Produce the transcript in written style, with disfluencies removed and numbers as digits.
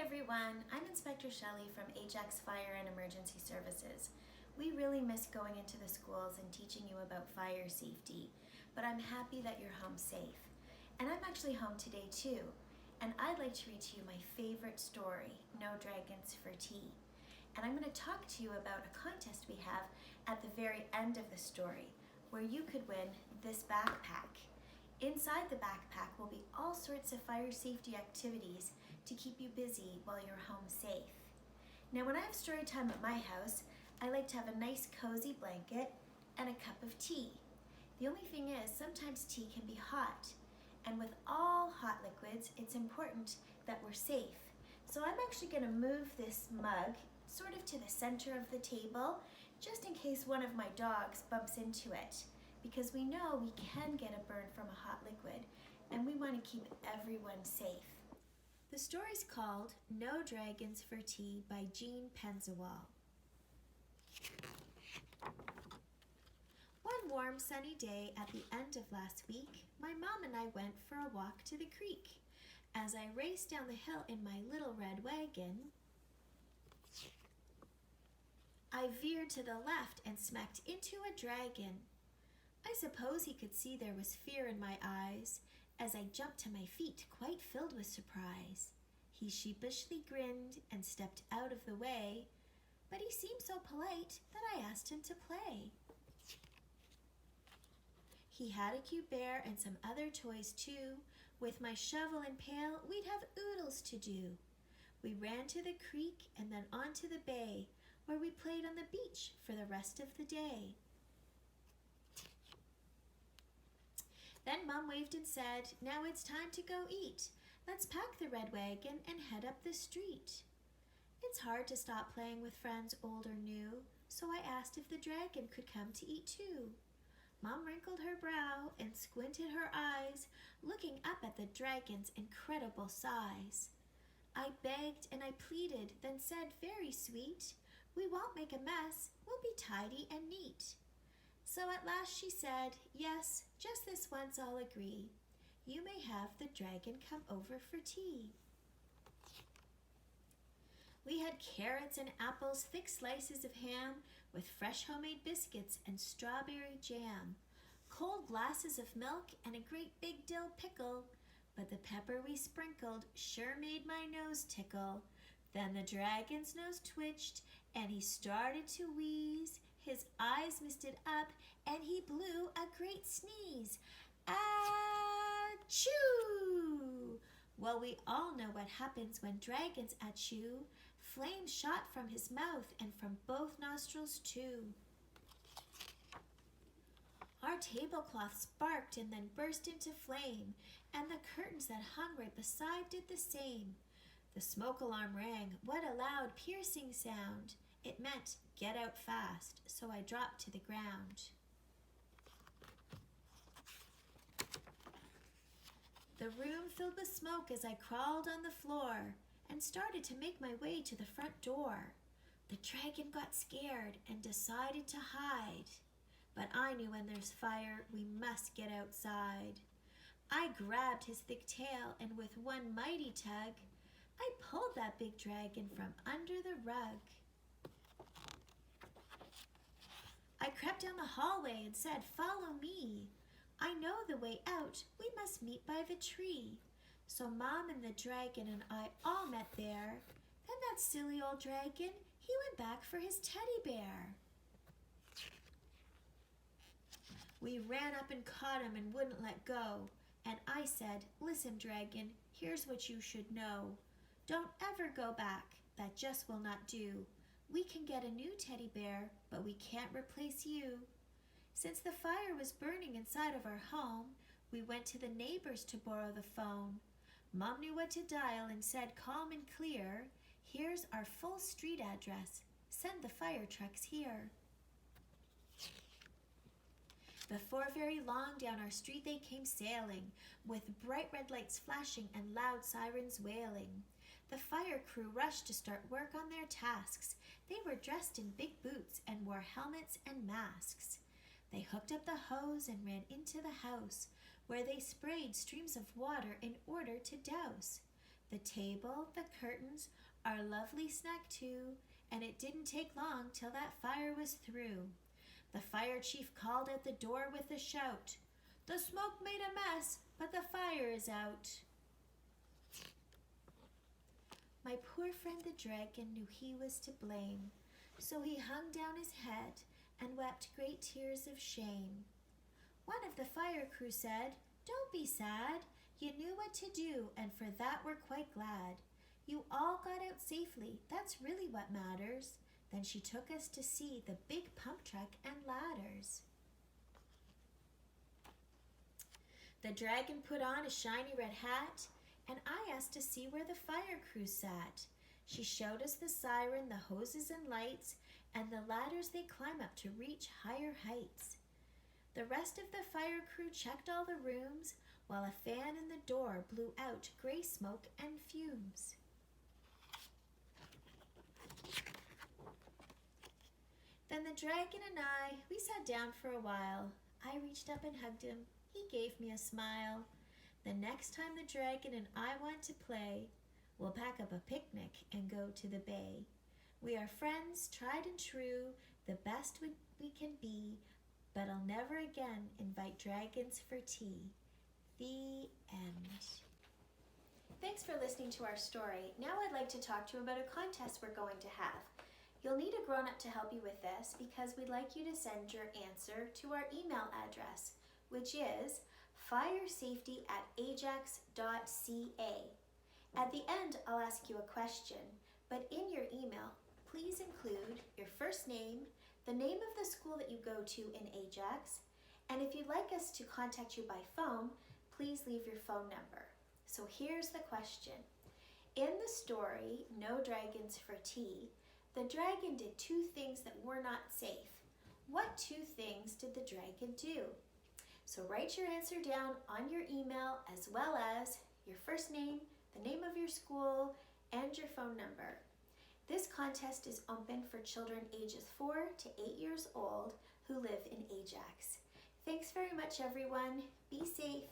everyone, I'm Inspector Shelley from Ajax Fire and Emergency Services. We really miss going into the schools and teaching you about fire safety, but I'm happy that you're home safe. And I'm actually home today too, and I'd like to read to you my favorite story, No Dragons for Tea. And I'm going to talk to you about a contest we have at the very end of the story, where you could win this backpack. Inside the backpack will be all sorts of fire safety activities to keep you busy while you're home safe. Now, when I have story time at my house, I like to have a nice cozy blanket and a cup of tea. The only thing is, sometimes tea can be hot, and with all hot liquids, it's important that we're safe. So I'm actually going to move this mug sort of to the center of the table, just in case one of my dogs bumps into it, because we know we can get a burn from a hot liquid, and we want to keep everyone safe. The story's called No Dragons for Tea by Jean Pendziwol. One warm sunny day at the end of last week, my mom and I went for a walk to the creek. As I raced down the hill in my little red wagon, I veered to the left and smacked into a dragon. I suppose he could see there was fear in my eyes as I jumped to my feet, quite filled with surprise. He sheepishly grinned and stepped out of the way, but he seemed so polite that I asked him to play. He had a cute bear and some other toys too. With my shovel and pail, we'd have oodles to do. We ran to the creek and then on to the bay, where we played on the beach for the rest of the day. Then Mom waved and said, "Now it's time to go eat. Let's pack the red wagon and head up the street." It's hard to stop playing with friends old or new, so I asked if the dragon could come to eat too. Mom wrinkled her brow and squinted her eyes, looking up at the dragon's incredible size. I begged and I pleaded, then said very sweet, "We won't make a mess, we'll be tidy and neat." So at last she said, "Yes, just this once I'll agree. You may have the dragon come over for tea." We had carrots and apples, thick slices of ham, with fresh homemade biscuits and strawberry jam, cold glasses of milk and a great big dill pickle, but the pepper we sprinkled sure made my nose tickle. Then the dragon's nose twitched and he started to wheeze. His eyes misted up and he blew a great sneeze. Achoo! Well, we all know what happens when dragons achoo. Flames shot from his mouth and from both nostrils too. Our tablecloth sparked and then burst into flame, and the curtains that hung right beside did the same. The smoke alarm rang. What a loud, piercing sound! It meant, "Get out fast," so I dropped to the ground. The room filled with smoke as I crawled on the floor and started to make my way to the front door. The dragon got scared and decided to hide, but I knew when there's fire, we must get outside. I grabbed his thick tail and with one mighty tug, I pulled that big dragon from under the rug. I crept down the hallway and said, "Follow me. I know the way out. We must meet by the tree." So Mom and the dragon and I all met there. Then that silly old dragon, he went back for his teddy bear. We ran up and caught him and wouldn't let go. And I said, "Listen, dragon, here's what you should know. Don't ever go back. That just will not do. We can get a new teddy bear, but we can't replace you." Since the fire was burning inside of our home, we went to the neighbors to borrow the phone. Mom knew what to dial and said calm and clear, "Here's our full street address. Send the fire trucks here." Before very long, down our street they came sailing, with bright red lights flashing and loud sirens wailing. The fire crew rushed to start work on their tasks. They were dressed in big boots and wore helmets and masks. They hooked up the hose and ran into the house, where they sprayed streams of water in order to douse. The table, the curtains, our lovely snack too, and it didn't take long till that fire was through. The fire chief called at the door with a shout, "The smoke made a mess, but the fire is out." My poor friend the dragon knew he was to blame, so he hung down his head and wept great tears of shame. One of the fire crew said, "Don't be sad. You knew what to do, and for that we're quite glad. You all got out safely. That's really what matters." Then she took us to see the big pump truck and ladders. The dragon put on a shiny red hat, and I asked to see where the fire crew sat. She showed us the siren, the hoses and lights, and the ladders they climb up to reach higher heights. The rest of the fire crew checked all the rooms, while a fan in the door blew out gray smoke and fumes. Then the dragon and we sat down for a while. I reached up and hugged him. He gave me a smile. The next time the dragon and I want to play, we'll pack up a picnic and go to the bay. We are friends, tried and true, the best we can be, but I'll never again invite dragons for tea. The end. Thanks for listening to our story. Now I'd like to talk to you about a contest we're going to have. You'll need a grown-up to help you with this because we'd like you to send your answer to our email address, which is firesafety@ajax.ca. At the end, I'll ask you a question, but in your email, please include your first name, the name of the school that you go to in Ajax, and if you'd like us to contact you by phone, please leave your phone number. So here's the question. In the story, No Dragons for Tea, the dragon did 2 things that were not safe. What 2 things did the dragon do? So write your answer down on your email as well as your first name, the name of your school, and your phone number. This contest is open for children ages 4 to 8 years old who live in Ajax. Thanks very much, everyone. Be safe.